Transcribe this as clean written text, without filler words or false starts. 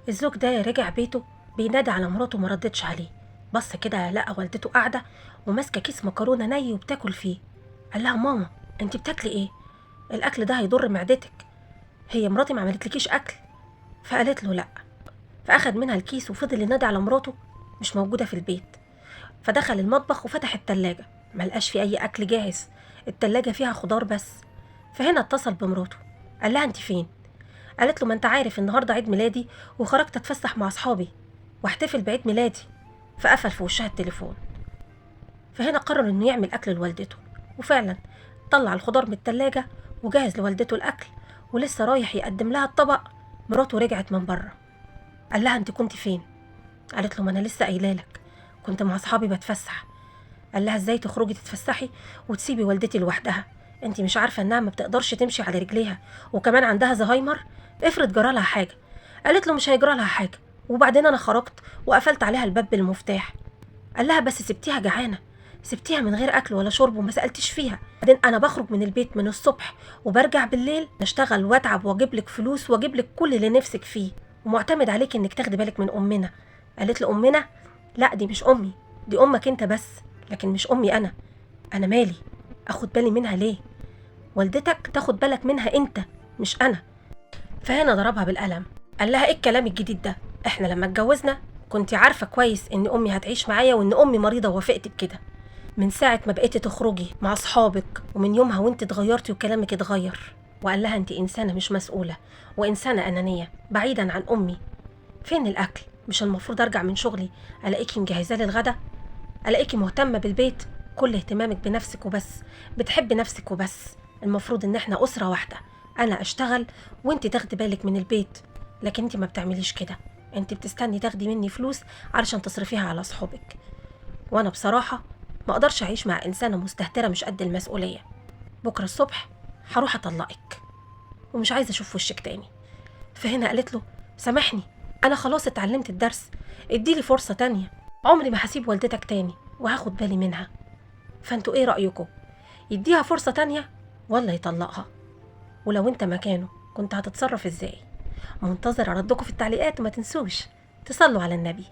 الزوج ده رجع بيته بينادي على مراته، ما ردتش عليه. بص كده لقى والدته قاعده وماسكه كيس مكرونه ني وبتاكل فيه. قال لها: ماما، انت بتاكلي ايه؟ الاكل ده هيضر معدتك. هي مراتي ما عملتلكيش اكل؟ فقالت له لا. فاخد منها الكيس وفضل ينادي على مراته، مش موجوده في البيت. فدخل المطبخ وفتح التلاجة، ملقاش فيه اي اكل جاهز، التلاجة فيها خضار بس. فهنا اتصل بمراته، قال لها: انت فين؟ قالت له: ما انت عارف النهارده عيد ميلادي وخرجت اتفسح مع اصحابي واحتفل بعيد ميلادي. فقفل في وشها التليفون. فهنا قرر انه يعمل اكل لوالدته، وفعلا طلع الخضار من التلاجة وجهز لوالدته الاكل، ولسه رايح يقدم لها الطبق مراته رجعت من بره. قال لها: انت كنت فين؟ قالت له: ما انا لسه قايلالك، كنت مع اصحابي بتفسح. قال لها: ازاي تخرجي تتفسحي وتسيبي والدتي لوحدها؟ انت مش عارفه انها ما بتقدرش تمشي على رجليها، وكمان عندها زهايمر، افرض جرالها حاجه. قالت له: مش هيجرالها حاجه، وبعدين انا خرجت وقفلت عليها الباب بالمفتاح. قال لها: بس سبتيها جعانه، سبتيها من غير اكل ولا شرب وما سالتش فيها. بعدين انا بخرج من البيت من الصبح وبرجع بالليل، اشتغل واتعب واجيب لك فلوس واجيب لك كل اللي نفسك فيه، ومعتمد عليك انك تاخدي بالك من امنا. قالت له: امنا؟ لا، دي مش امي، دي امك انت بس، لكن مش امي انا. انا مالي؟ اخد بالي منها ليه؟ والدتك تاخد بالك منها انت، مش انا. فهنا ضربها بالقلم. قال لها: ايه الكلام الجديد ده؟ احنا لما اتجوزنا كنت عارفه كويس ان امي هتعيش معايا وان امي مريضه ووافقت بكده. من ساعه ما بقيتي تخرجي مع اصحابك ومن يومها وانت اتغيرتي وكلامك اتغير. وقال لها: انت انسانه مش مسؤوله وانسانه انانيه بعيدا عن امي. فين الاكل؟ مش المفروض ارجع من شغلي الاقيكي مجهزه لي الغدا؟ الاقيكي مهتمه بالبيت، كل اهتمامك بنفسك وبس، بتحبي نفسك وبس. المفروض ان احنا اسره واحده، انا اشتغل وانت تاخدي بالك من البيت. لكن انت ما بتعمليش كده، انت بتستني تاخدي مني فلوس علشان تصرفيها على صحابك. وانا بصراحه ما اقدرش اعيش مع انسانه مستهتره مش قد المسؤوليه. بكره الصبح هروح اطلقك ومش عايزه اشوف وشك تاني. فهنا قالت له: سامحني، انا خلاص اتعلمت الدرس، اديلي فرصه تانية، عمري ما هسيب والدتك تاني وهاخد بالي منها. فانتوا ايه رأيكم؟ يديها فرصة تانية ولا يطلقها؟ ولو انت مكانه كنت هتتصرف ازاي؟ منتظر ردكم في التعليقات، وما تنسوش تصلوا على النبي.